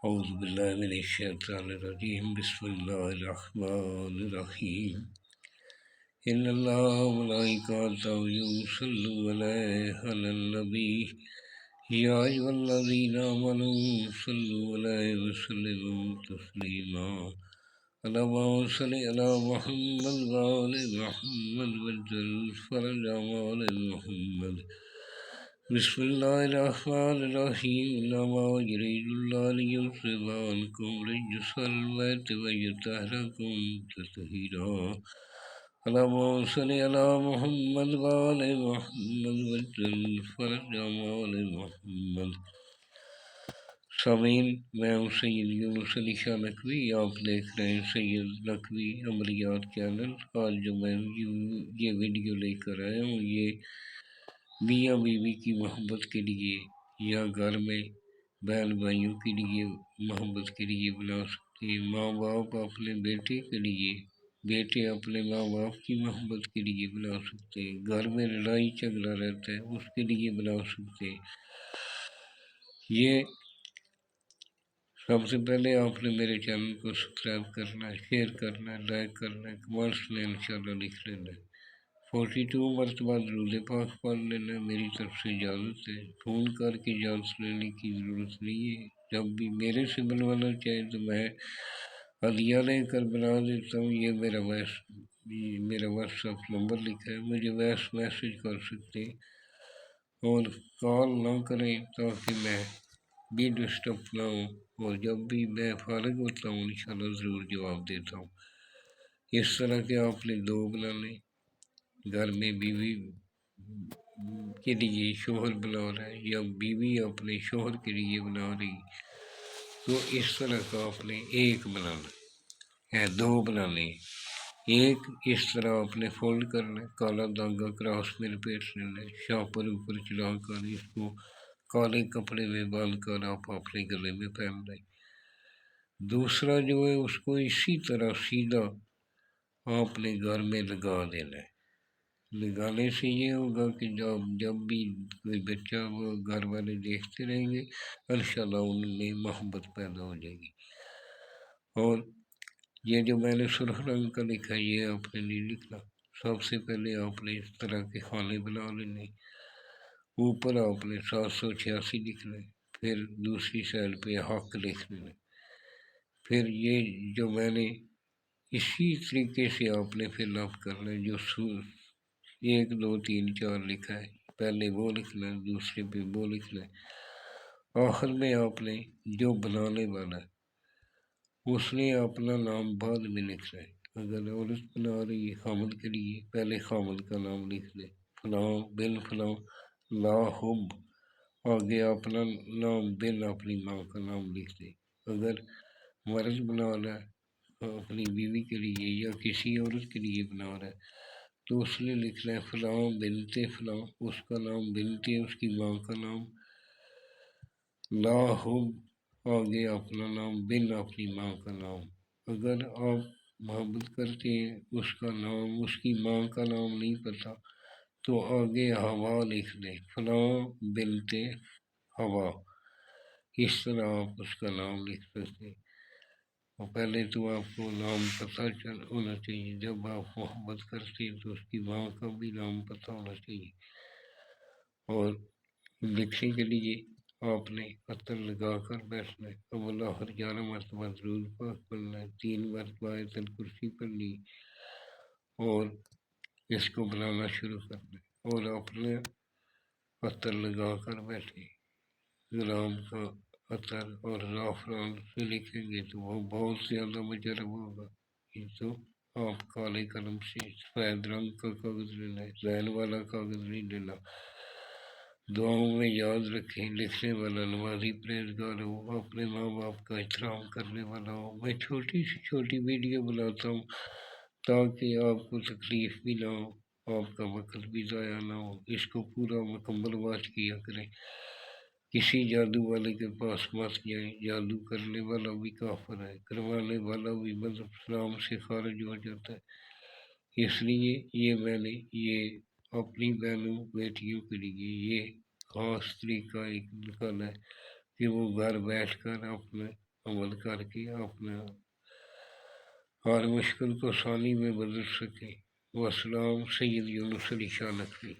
أعوذ بالله من الشيطان الرجيم بسم الله الرحمن الرحيم إن الله وملائكته يصلون على النبي يا أيها الذين آمنوا صلوا عليه وسلموا تسليما اللهم صل على محمد وآل محمد وجل فرج آل محمد بسم الله الرحمن الرحيم إنما يريد الله ليذهب عنكم رجس البيت ويطهركم تطهيرا اللهم صل على محمد وآل محمد وجل فرج آل محمد. سامعین، میں ہوں سید یونس علی شاہ نقوی، آپ دیکھ رہے ہیں سید نقوی عملیات چینل۔ آج جو میں یہ ویڈیو لے کر آیا ہوں، یہ میاں بیوی کی محبت کے لیے یا گھر میں بہن بھائیوں کے لیے محبت کے لیے بنا سکتے ہیں، ماں باپ اپنے بیٹے کے لیے، بیٹے اپنے ماں باپ کی محبت کے لیے بنا سکتے ہیں، گھر میں لڑائی جھگڑا رہتا ہے اس کے لیے بنا سکتے ہیں۔ یہ سب سے پہلے آپ نے میرے چینل کو سبسکرائب کرنا ہے، شیئر کرنا ہے، لائک کرنا ہے، کمنٹس میں انشاءاللہ لکھ لینا ہے۔ 42 مرتبہ درود پاک پڑھ لینا۔ میری طرف سے اجازت ہے، فون کر کے اجازت لینے کی ضرورت نہیں ہے۔ جب بھی میرے سے بنوانا چاہے تو میں ہدیہ لے کر بنا دیتا ہوں۔ یہ میرا واٹس ایپ نمبر لکھا ہے، مجھے وائس میسج کر سکتے ہیں اور کال نہ کریں تاکہ میں بھی ڈسٹرب نہ ہوں، اور جب بھی میں فارغ ہوتا ہوں انشاءاللہ ضرور جواب دیتا ہوں۔ اس طرح کے آپ نے دو بنا لیں، گھر میں بیوی کے لیے شوہر بنا رہا ہے یا بیوی اپنے شوہر کے لیے بنا رہی، تو اس طرح کا آپ نے ایک بنانا ہے، دو بنانے۔ ایک اس طرح آپ نے فولڈ کرنا ہے، کالا دھاگا کراس میں لپیٹ لینا ہے، شاپر اوپر چلا کر اس کو کالے کپڑے میں باندھ کر آپ اپنے گلے میں پہن لیں۔ دوسرا جو ہے اس کو اسی طرح سیدھا آپ نے گھر میں لگا دینا ہے۔ لگانے سے یہ ہوگا کہ جب بھی کوئی بچہ وہ گھر والے دیکھتے رہیں گے انشاءاللہ ان میں محبت پیدا ہو جائے گی۔ اور یہ جو میں نے سرخ رنگ کا لکھا ہے یہ آپ نے نہیں لکھنا۔ سب سے پہلے آپ نے اس طرح کے خانے بنا لینے، اوپر آپ نے 786 لکھنا ہے، پھر دوسری سائڈ پہ حق لکھ لینا۔ پھر یہ جو میں نے اسی طریقے سے آپ نے فل اپ کرنا ہے، جو 1 2 3 4 لکھا ہے، پہلے وہ لکھنا ہے، دوسرے پہ وہ لکھنا ہے، آخر میں آپ نے جو بنانے والا ہے اس نے اپنا نام بعد میں لکھنا ہے۔ اگر عورت بنا رہی ہے خامد کے لیے، پہلے خامد کا نام لکھ لے، فلاں بن فلاں لا حب، آگے اپنا نام بن اپنی ماں کا نام لکھ دے۔ اگر مرد بنا رہا ہے اپنی بیوی کے لیے یا کسی عورت کے لیے بنا رہا ہے تو اس نے لکھنا ہے فلاں بنت فلاں، اس کا نام بنت ہے، اس کی ماں کا نام، لا حب، آگے اپنا نام، بن اپنی ماں کا نام۔ اگر آپ محبت کرتے ہیں اس کا نام، اس کی ماں کا نام نہیں پتہ تو آگے ہوا لکھ دیں، فلاں بنت ہوا، اس طرح آپ اس کا نام لکھ سکتے ہیں۔ اور پہلے تو آپ کو نام پتہ ہونا چاہیے، جب آپ محبت کرتے ہیں تو اس کی ماں کا بھی نام پتہ ہونا چاہیے۔ اور لکھنے کے لیے آپ نے عطر لگا کر بیٹھنا ہے، اب اللہ 11 مرتبہ درود پاک پڑھنا ہے، 3 مرتبہ آیت الکرسی پڑھنی اور اس کو بنانا شروع کرنا ہے، اور اپنے عطر لگا کر بیٹھے، غلام کا عطر اور زعفران سے لکھیں گے تو وہ بہت زیادہ مجرب ہوگا۔ یہ تو آپ کالے قلم سے سفید رنگ کا کاغذ لینا ہے، زین والا کاغذ نہیں لینا۔ دعاؤں میں یاد رکھیں، لکھنے والا نمازی پرہیزگار ہو، اپنے ماں باپ کا احترام کرنے والا ہو۔ میں چھوٹی سے چھوٹی ویڈیو بناتا ہوں تاکہ آپ کو تکلیف بھی نہ ہو، آپ کا وقت بھی ضائع نہ ہو۔ اس کو پورا مکمل واچ کیا کریں، کسی جادو والے کے پاس مت جائیں، جادو کرنے والا بھی کافر ہے، کروانے والا بھی مذہب اسلام سے خارج ہو جاتا ہے۔ اس لیے میں نے یہ اپنی بہنوں بیٹیوں کے لیے یہ خاص طریقہ ایک نکالا ہے کہ وہ گھر بیٹھ کر اپنے عمل کر کے اپنا ہر مشکل کو آسانی میں بدل سکیں۔ والسلام، سید یونس علی شاہ نقوی۔